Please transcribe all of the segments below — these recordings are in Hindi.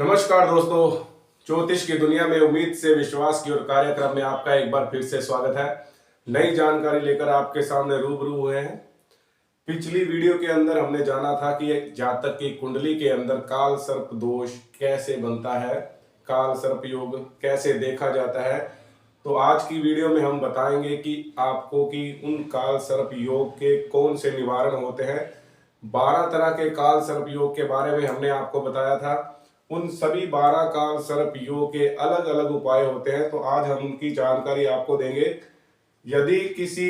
नमस्कार दोस्तों, ज्योतिष की दुनिया में उम्मीद से विश्वास की ओर कार्यक्रम में आपका एक बार फिर से स्वागत है। नई जानकारी लेकर आपके सामने रूबरू हुए हैं। पिछली वीडियो के अंदर हमने जाना था कि एक जातक की कुंडली के अंदर काल सर्प दोष कैसे बनता है, काल सर्प योग कैसे देखा जाता है। तो आज की वीडियो में हम बताएंगे कि आपको कि उन काल सर्प योग के कौन से निवारण होते हैं। 12 तरह के काल सर्प योग के बारे में हमने आपको बताया था। उन सभी 12 काल सर्प योग के अलग अलग उपाय होते हैं, तो आज हम उनकी जानकारी आपको देंगे। यदि किसी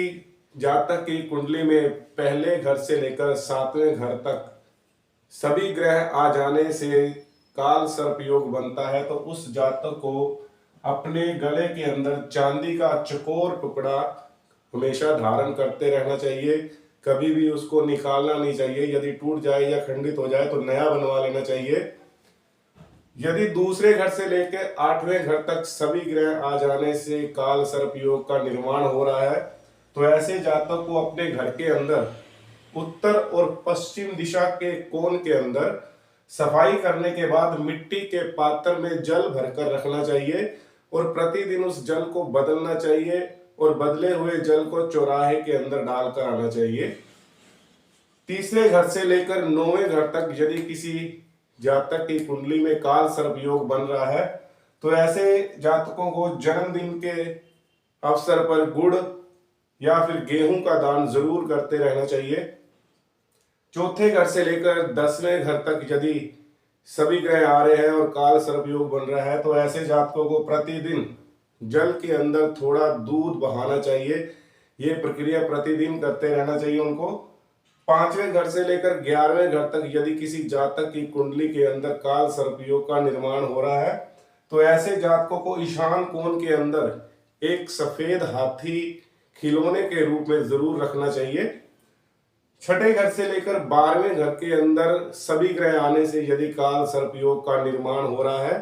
जातक की कुंडली में पहले घर से लेकर 7वें घर तक सभी ग्रह आ जाने से काल सर्प योग बनता है, तो उस जातक को अपने गले के अंदर चांदी का चकोर टुकड़ा हमेशा धारण करते रहना चाहिए। कभी भी उसको निकालना नहीं चाहिए। यदि टूट जाए या खंडित हो जाए तो नया बनवा लेना चाहिए। यदि दूसरे घर से लेकर 8वें घर तक सभी ग्रह आ जाने से काल सर्प योग का निर्माण हो रहा है, तो ऐसे जातक को अपने घर के अंदर उत्तर और पश्चिम दिशा के कोण के अंदर सफाई करने के बाद मिट्टी के पात्र में जल भरकर रखना चाहिए और प्रतिदिन उस जल को बदलना चाहिए और बदले हुए जल को चौराहे के अंदर डालकर आना चाहिए। तीसरे घर से लेकर 9वें घर तक यदि किसी जातक की कुंडली में काल सर्प योग बन रहा है, तो ऐसे जातकों को जन्मदिन के अवसर पर गुड़ या फिर गेहूं का दान जरूर करते रहना चाहिए। चौथे घर से लेकर 10वें घर तक यदि सभी ग्रह आ रहे हैं और काल सर्प योग बन रहा है, तो ऐसे जातकों को प्रतिदिन जल के अंदर थोड़ा दूध बहाना चाहिए। ये प्रक्रिया प्रतिदिन करते रहना चाहिए उनको। 5वें घर से लेकर 11वें घर तक यदि किसी जातक की कुंडली के अंदर काल सर्प योग का निर्माण हो रहा है, तो ऐसे जातकों को ईशान कोण के अंदर एक सफेद हाथी खिलौने के रूप में जरूर रखना चाहिए। छठे घर से लेकर 12वें घर के अंदर सभी ग्रह आने से यदि काल सर्प योग का निर्माण हो रहा है,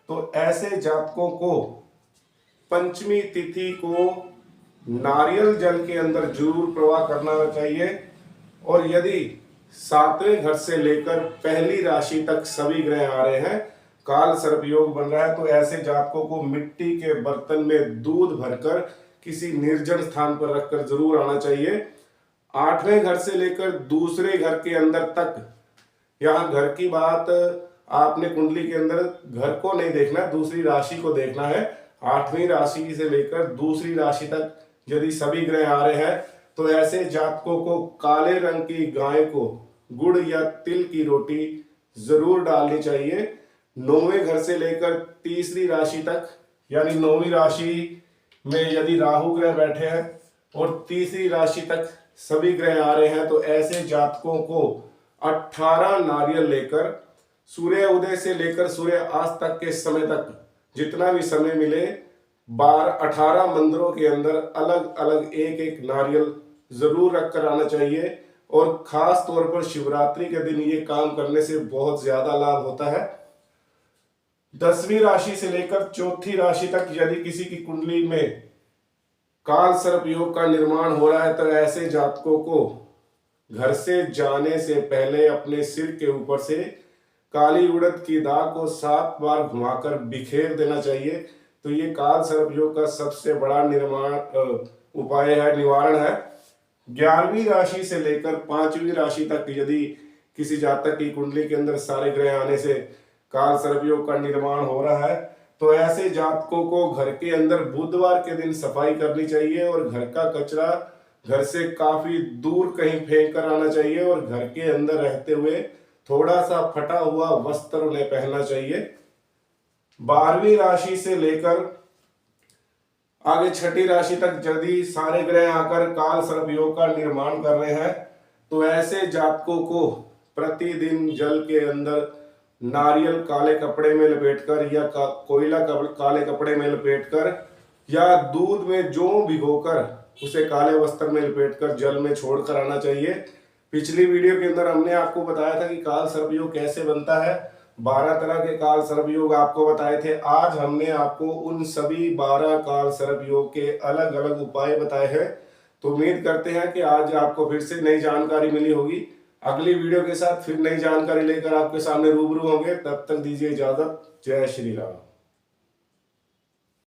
तो ऐसे जातकों को पंचमी तिथि को नारियल जल के अंदर जरूर प्रवाह करना चाहिए। और यदि 7वें घर से लेकर पहली राशि तक सभी ग्रह आ रहे हैं, काल सर्प योग बन रहा है, तो ऐसे जातकों को मिट्टी के बर्तन में दूध भरकर किसी निर्जन स्थान पर रखकर जरूर आना चाहिए। 8वें घर से लेकर दूसरे घर के अंदर तक, यहाँ घर की बात आपने कुंडली के अंदर घर को नहीं देखना, दूसरी राशि को देखना है। 8वीं राशि से लेकर दूसरी राशि तक यदि सभी ग्रह आ रहे हैं, तो ऐसे जातकों को काले रंग की गाय को गुड़ या तिल की रोटी जरूर डालनी चाहिए। 9वें घर से लेकर तीसरी राशि तक, यानी 9वीं राशि में यदि राहु ग्रह बैठे हैं और तीसरी राशि तक सभी ग्रह आ रहे हैं, तो ऐसे जातकों को 18 नारियल लेकर सूर्य उदय से लेकर सूर्य अस्त तक के समय तक जितना भी समय मिले 18 मंदिरों के अंदर अलग अलग एक एक नारियल जरूर रख कर आना चाहिए। और खास तौर पर शिवरात्रि के दिन ये काम करने से बहुत ज्यादा लाभ होता है। 10वीं राशि से लेकर चौथी राशि तक यदि किसी की कुंडली में काल सर्प योग का निर्माण हो रहा है, तो ऐसे जातकों को घर से जाने से पहले अपने सिर के ऊपर से काली उड़द की दाल को 7 बार घुमाकर बिखेर देना चाहिए। तो ये काल सर्प योग का सबसे बड़ा निर्माण उपाय है, निवारण है। 11वीं राशि से लेकर 5वीं राशि तक यदि किसी जातक की कुंडली के अंदर सारे ग्रह आने से काल सर्प योग का निर्माण हो रहा है, तो ऐसे जातकों को घर के अंदर बुधवार के दिन सफाई करनी चाहिए और घर का कचरा घर से काफी दूर कहीं फेंक कर आना चाहिए और घर के अंदर रहते हुए थोड़ा सा फटा हुआ वस्त्र उन्हें पहनना चाहिए। 12वीं राशि से लेकर आगे 6ठी राशि तक यदि सारे ग्रह आकर काल सर्प योग का निर्माण कर रहे हैं, तो ऐसे जातकों को प्रतिदिन जल के अंदर नारियल काले कपड़े में लपेटकर या कोयला काले कपड़े में लपेटकर या दूध में जौ भिगोकर उसे काले वस्त्र में लपेटकर जल में छोड़कर आना चाहिए। पिछली वीडियो के अंदर हमने आपको बताया था कि काल सर्प योग कैसे बनता है। 12 तरह के काल सर्प योग आपको बताए थे। आज हमने आपको उन सभी 12 काल सर्प योग के अलग अलग उपाय बताए हैं। तो उम्मीद करते हैं कि आज आपको फिर से नई जानकारी मिली होगी। अगली वीडियो के साथ फिर नई जानकारी लेकर आपके सामने रूबरू होंगे। तब तक दीजिए इजाजत। जय श्री राम।